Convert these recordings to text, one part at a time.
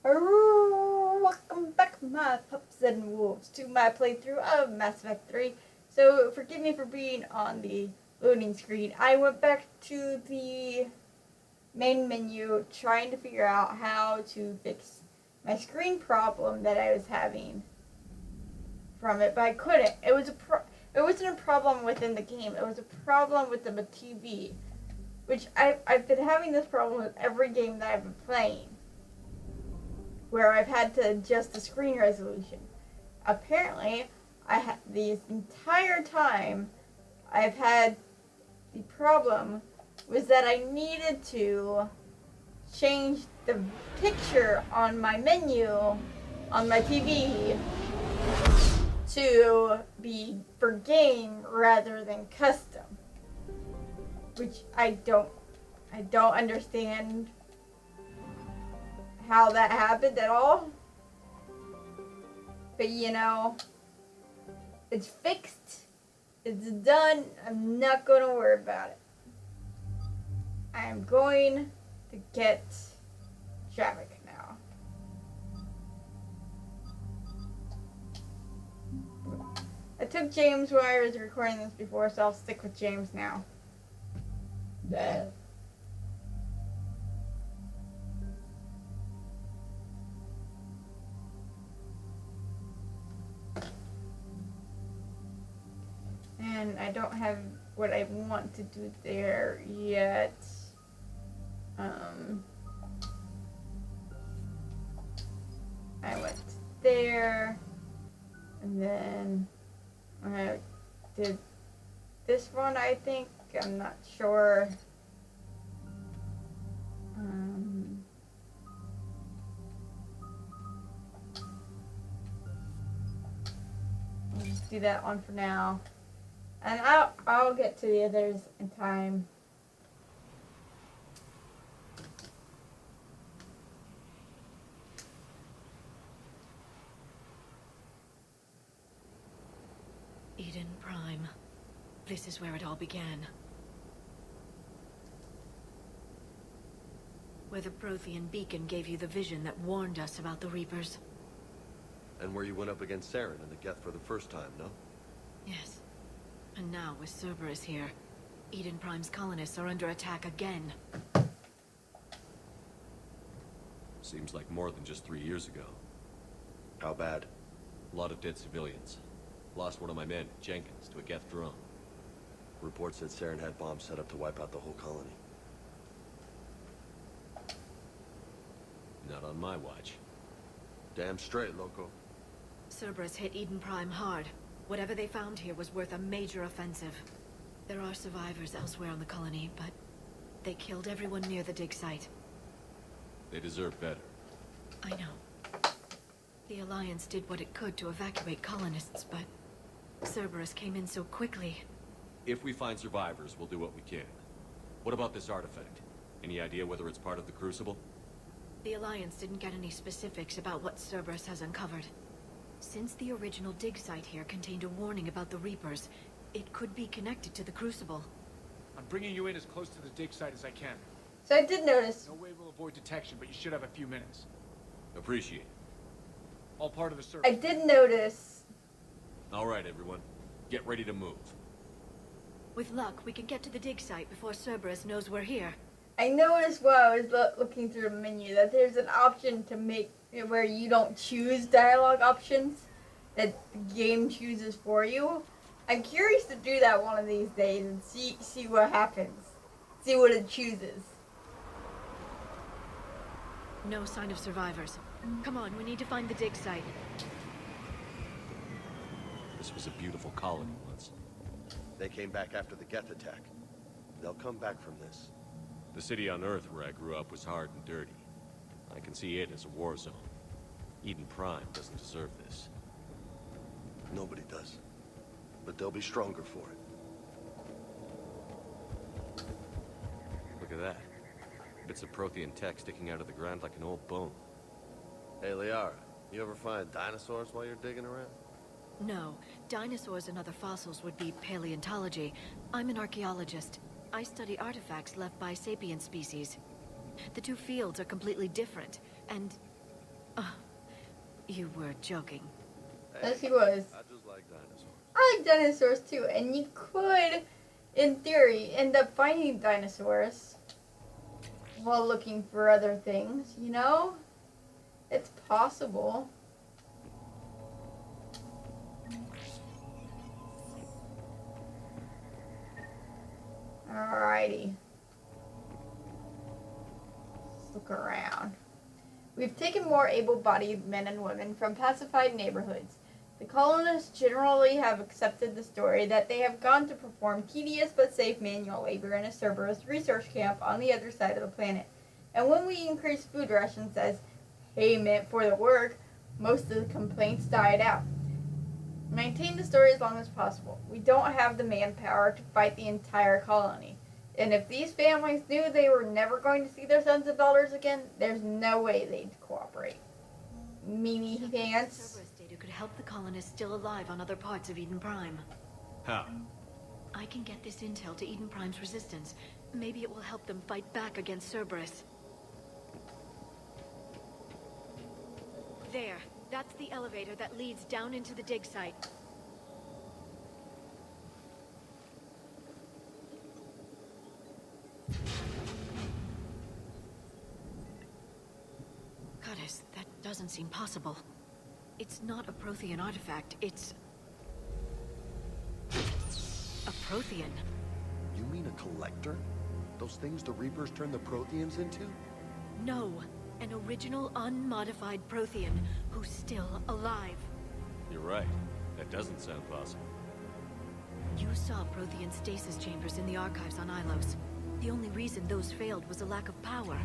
Welcome back, my pups and wolves, to my playthrough of Mass Effect 3. So, forgive me for being on the loading screen. I went back to the main menu trying to figure out how to fix my screen problem that I was having from it, but I couldn't. It wasn't a problem within the game. It was a problem with the TV, which I've been having this problem with every game that I've been playing, where I've had to adjust the screen resolution. Apparently, this entire time I've had the problem was that I needed to change the picture on my menu on my TV to be for game rather than custom, which I don't understand how that happened at all. But it's fixed. It's done. I'm not going to worry about it. I'm going to get traffic now. I took James when I was recording this before, so I'll stick with James now. And I don't have what I want to do there yet. I went there, and then I did this one, I think. I'm not sure. I'll just do that one for now. And I'll get to the others in time. Eden Prime. This is where it all began. Where the Prothean beacon gave you the vision that warned us about the Reapers. And where you went up against Saren and the Geth for the first time, no? Yes. And now, with Cerberus here, Eden Prime's colonists are under attack again. Seems like more than just 3 years ago. How bad? A lot of dead civilians. Lost one of my men, Jenkins, to a Geth drone. Reports said Saren had bombs set up to wipe out the whole colony. Not on my watch. Damn straight, loco. Cerberus hit Eden Prime hard. Whatever they found here was worth a major offensive. There are survivors elsewhere on the colony, but they killed everyone near the dig site. They deserve better. I know. The Alliance did what it could to evacuate colonists, but Cerberus came in so quickly. If we find survivors, we'll do what we can. What about this artifact? Any idea whether it's part of the Crucible? The Alliance didn't get any specifics about what Cerberus has uncovered. Since the original dig site here contained a warning about the Reapers, it could be connected to the Crucible. I'm bringing you in as close to the dig site as I can. So I did notice. No way we'll avoid detection, but you should have a few minutes. Appreciate it. All part of the search. I did notice. All right, everyone. Get ready to move. With luck, we can get to the dig site before Cerberus knows we're here. I noticed while I was looking through the menu that there's an option to make it where you don't choose dialogue options, that the game chooses for you. I'm curious to do that one of these days and see what happens. See what it chooses. No sign of survivors. Come on, we need to find the dig site. This was a beautiful colony once. They came back after the Geth attack. They'll come back from this. The city on Earth where I grew up was hard and dirty. I can see it as a war zone. Eden Prime doesn't deserve this. Nobody does. But they'll be stronger for it. Look at that. Bits of Prothean tech sticking out of the ground like an old bone. Hey, Liara, you ever find dinosaurs while you're digging around? No, dinosaurs and other fossils would be paleontology. I'm an archaeologist. I study artifacts left by sapient species. The two fields are completely different, and You were joking. Yes, he was. I just like dinosaurs. I like dinosaurs too, and you could, in theory, end up finding dinosaurs while looking for other things, you know? It's possible. Alrighty. Let's look around. We've taken more able-bodied men and women from pacified neighborhoods. The colonists generally have accepted the story that they have gone to perform tedious but safe manual labor in a Cerberus research camp on the other side of the planet. And when we increase food rations as payment for the work, most of the complaints died out. Maintain the story as long as possible. We don't have the manpower to fight the entire colony. And if these families knew they were never going to see their sons and daughters again, there's no way they'd cooperate. Meanie pants. Cerberus data could help the colonists still alive on other parts of Eden Prime. How? I can get this intel to Eden Prime's resistance. Maybe it will help them fight back against Cerberus. There. That's the elevator that leads down into the dig site. Goddess, that doesn't seem possible. It's not a Prothean artifact, it's... a Prothean. You mean a collector? Those things the Reapers turn the Protheans into? No, an original unmodified Prothean who's still alive. You're right. That doesn't sound possible. You saw Prothean stasis chambers in the archives on Ilos. The only reason those failed was a lack of power.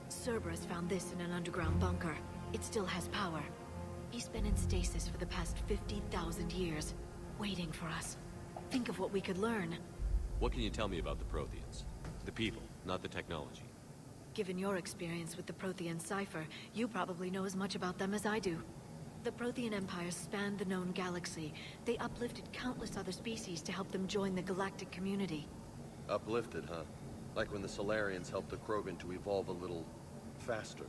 Cerberus found this in an underground bunker. It still has power. He's been in stasis for the past 50,000 years, waiting for us. Think of what we could learn. What can you tell me about the Protheans? The people, not the technology. Given your experience with the Prothean cipher, you probably know as much about them as I do. The Prothean Empire spanned the known galaxy. They uplifted countless other species to help them join the galactic community. Uplifted, huh? Like when the Solarians helped the Krogan to evolve a little faster.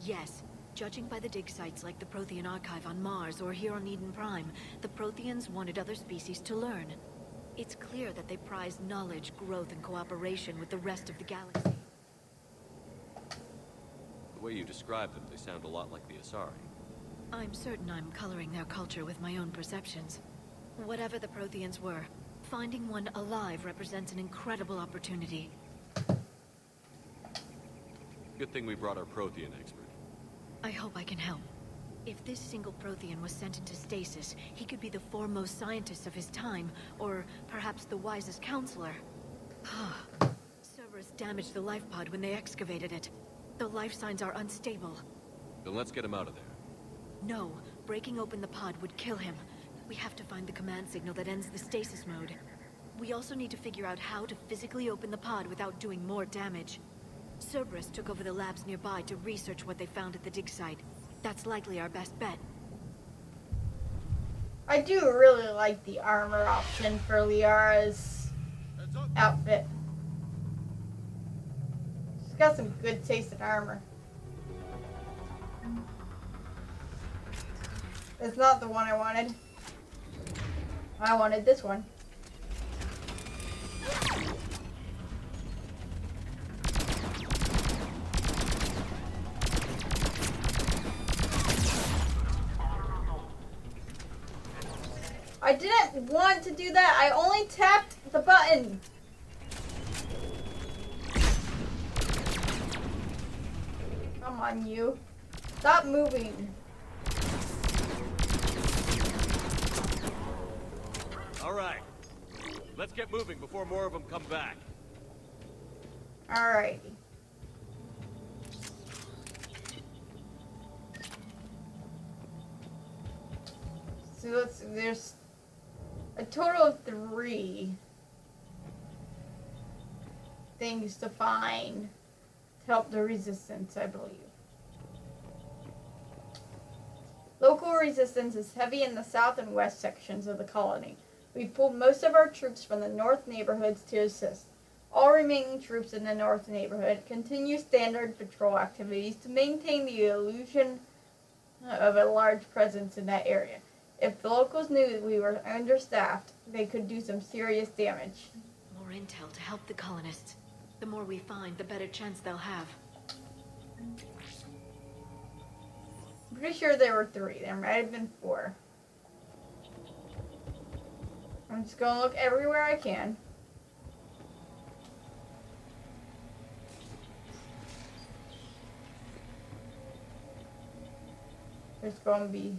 Yes. Judging by the dig sites like the Prothean Archive on Mars or here on Eden Prime, the Protheans wanted other species to learn. It's clear that they prized knowledge, growth, and cooperation with the rest of the galaxy. The way you describe them, they sound a lot like the Asari. I'm certain I'm coloring their culture with my own perceptions. Whatever the Protheans were, finding one alive represents an incredible opportunity. Good thing we brought our Prothean expert. I hope I can help. If this single Prothean was sent into stasis, he could be the foremost scientist of his time, or perhaps the wisest counselor. Cerberus damaged the life pod when they excavated it. The life signs are unstable. Then let's get him out of there. No, breaking open the pod would kill him. We have to find the command signal that ends the stasis mode. We also need to figure out how to physically open the pod without doing more damage. Cerberus took over the labs nearby to research what they found at the dig site. That's likely our best bet. I do really like the armor option for Liara's outfit. She's got some good taste in armor. It's not the one I wanted. I wanted this one. I didn't want to do that. I only tapped the button. Come on, you. Stop moving. All right. Let's get moving before more of them come back. Alrighty. So there's a total of 3 things to find to help the resistance, I believe. Local resistance is heavy in the south and west sections of the colony. We've pulled most of our troops from the north neighborhoods to assist. All remaining troops in the north neighborhood continue standard patrol activities to maintain the illusion of a large presence in that area. If the locals knew we were understaffed, they could do some serious damage. More intel to help the colonists. The more we find, the better chance they'll have. I'm pretty sure there were 3. There might have been 4. I'm just gonna look everywhere I can. There's gonna be...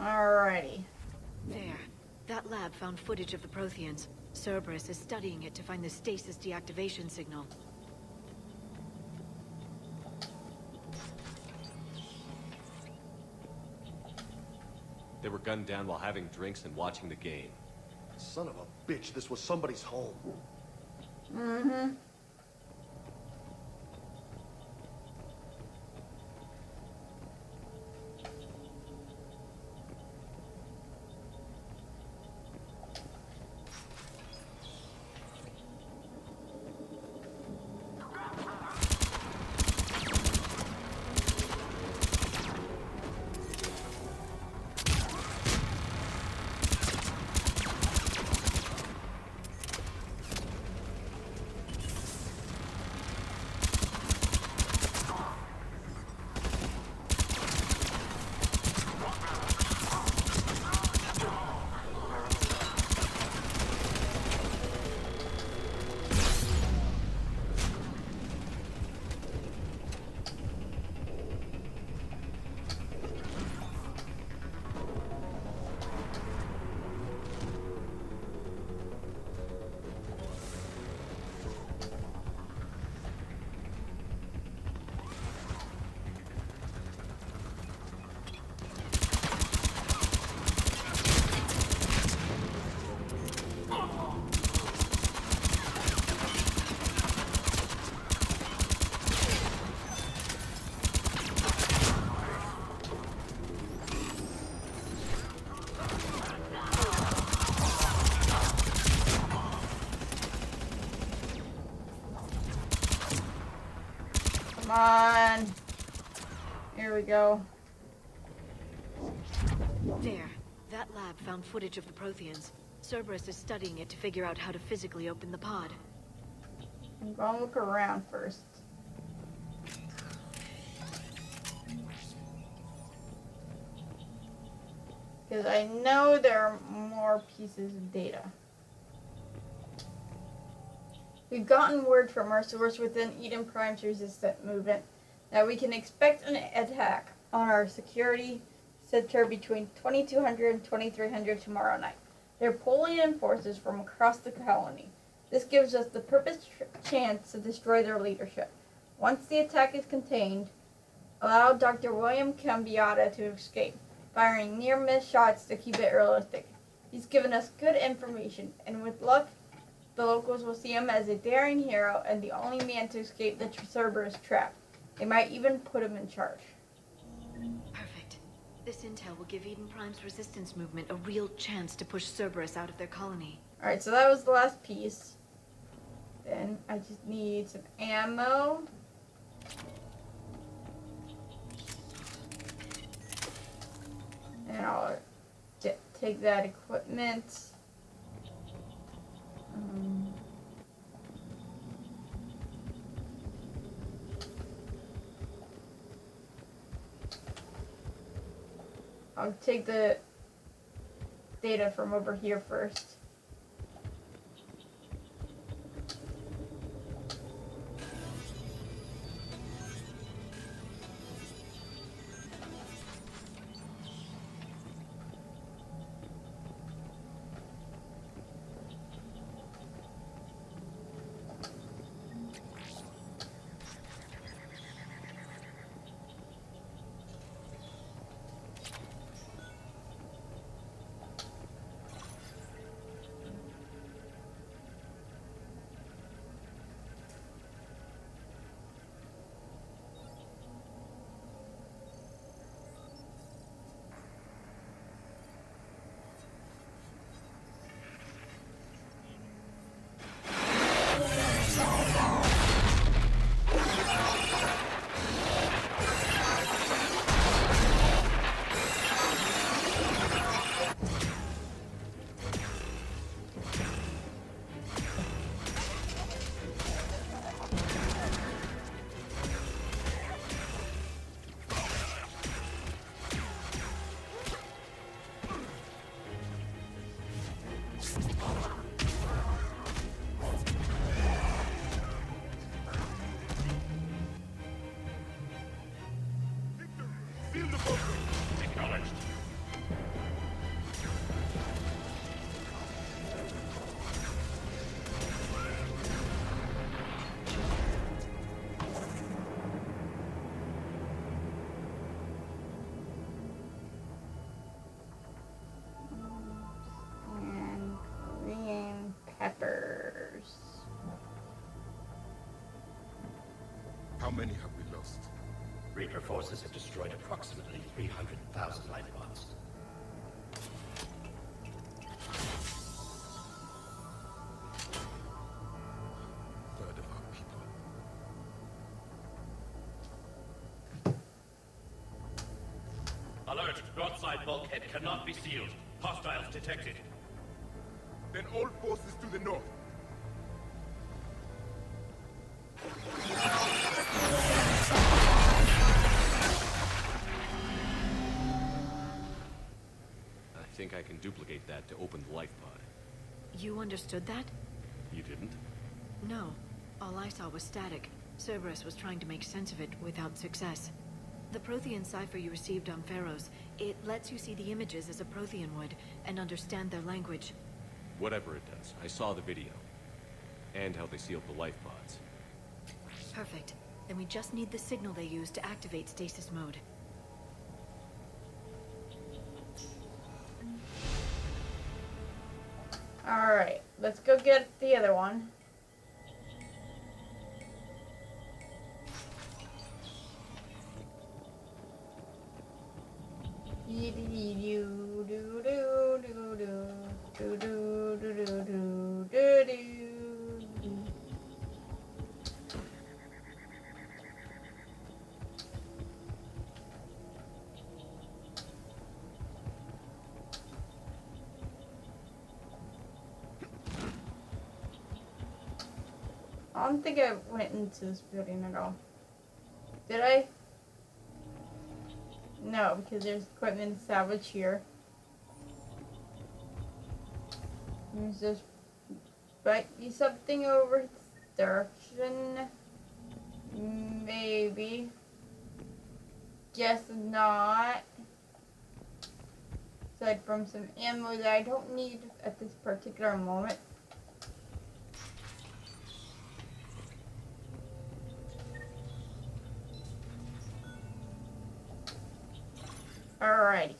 Alrighty. There. That lab found footage of the Protheans. Cerberus is studying it to find the stasis deactivation signal. They were gunned down while having drinks and watching the game. Son of a bitch, this was somebody's home. Mm-hmm. Come on. Here we go. There. That lab found footage of the Protheans. Cerberus is studying it to figure out how to physically open the pod. I'm gonna look around first. Because I know there are more pieces of data. We've gotten word from our source within Eden Prime's resistant movement that we can expect an attack on our security center between 2200 and 2300 tomorrow night. They're pulling in forces from across the colony. This gives us the perfect chance to destroy their leadership. Once the attack is contained, allow Dr. William Cambiata to escape, firing near-miss shots to keep it realistic. He's given us good information, and with luck, the locals will see him as a daring hero and the only man to escape the Cerberus trap. They might even put him in charge. Perfect. This intel will give Eden Prime's resistance movement a real chance to push Cerberus out of their colony. Alright, so that was the last piece. Then I just need some ammo. And I'll take that equipment. I'll take the data from over here first. And green peppers. How many have we lost? Reaper forces have destroyed approximately 300,000 life pods. Third of our people. Alert! Broadside bulkhead cannot be sealed. Hostiles detected. Then all forces to the north. I think I can duplicate that to open the life pod. You understood that? You didn't? No. All I saw was static. Cerberus was trying to make sense of it without success. The Prothean cipher you received on Pharaohs, it lets you see the images as a Prothean would, and understand their language. Whatever it does, I saw the video. And how they sealed the life pods. Perfect. Then we just need the signal they use to activate stasis mode. Alright, let's go get the other one. I don't think I went into this building at all. Did I? No, because there's equipment salvage here. There's just might be something over this direction. Maybe. Guess not. Aside from some ammo that I don't need at this particular moment. Alrighty.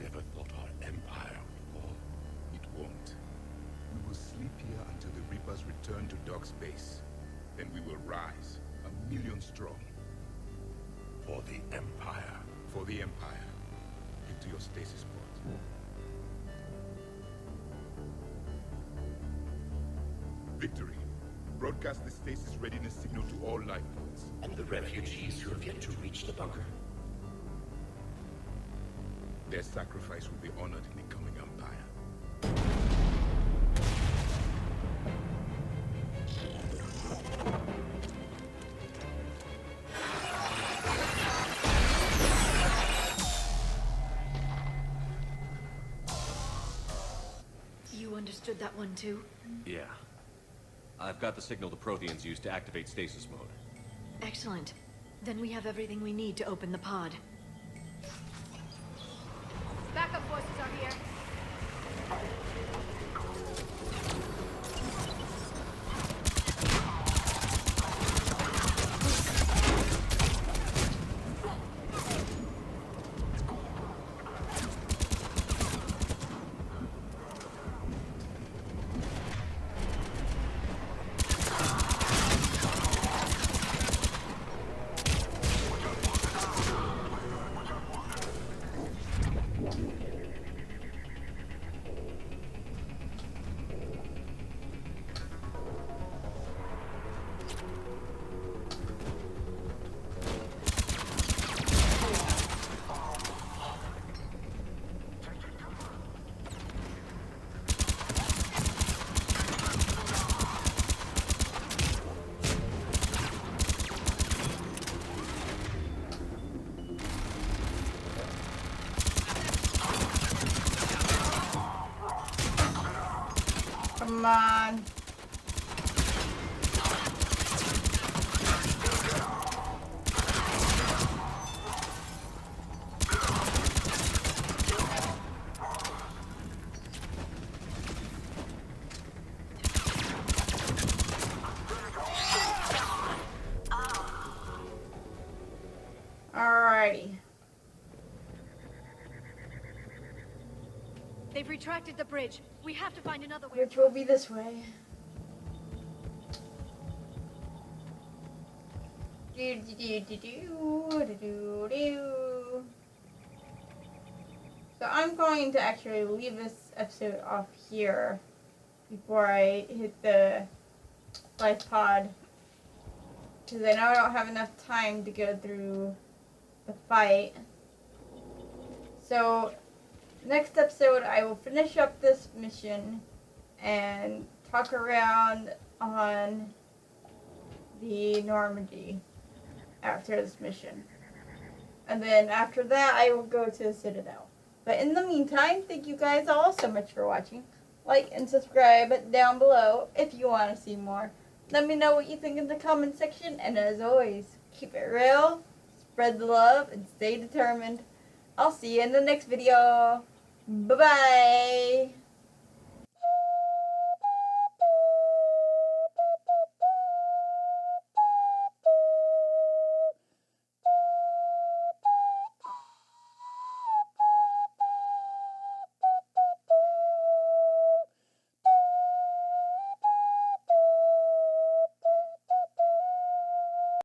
never thought our empire would fall. It won't. We will sleep here until the Reapers return to Doc's base. Then we will rise, 1,000,000 strong. For the Empire. For the Empire. Get to your stasis pod. Victory. Broadcast the stasis readiness signal to all lifeboats. And the refugees who have yet to reach the bunker. Their sacrifice will be honored in the coming Empire. You understood that one too? Yeah. I've got the signal the Protheans use to activate stasis mode. Excellent. Then we have everything we need to open the pod. Backup forces are here. Come on. Alrighty. They've retracted the bridge. We have to find another way. Which will be this way. Do do do do do do do. So I'm going to actually leave this episode off here before I hit the life pod, because I know I don't have enough time to go through the fight. So next episode I will finish up this mission and talk around on the Normandy after this mission. And then after that I will go to the Citadel. But in the meantime, thank you guys all so much for watching. Like and subscribe down below if you want to see more. Let me know what you think in the comment section, and as always, keep it real, spread the love, and stay determined. I'll see you in the next video. Bye-bye.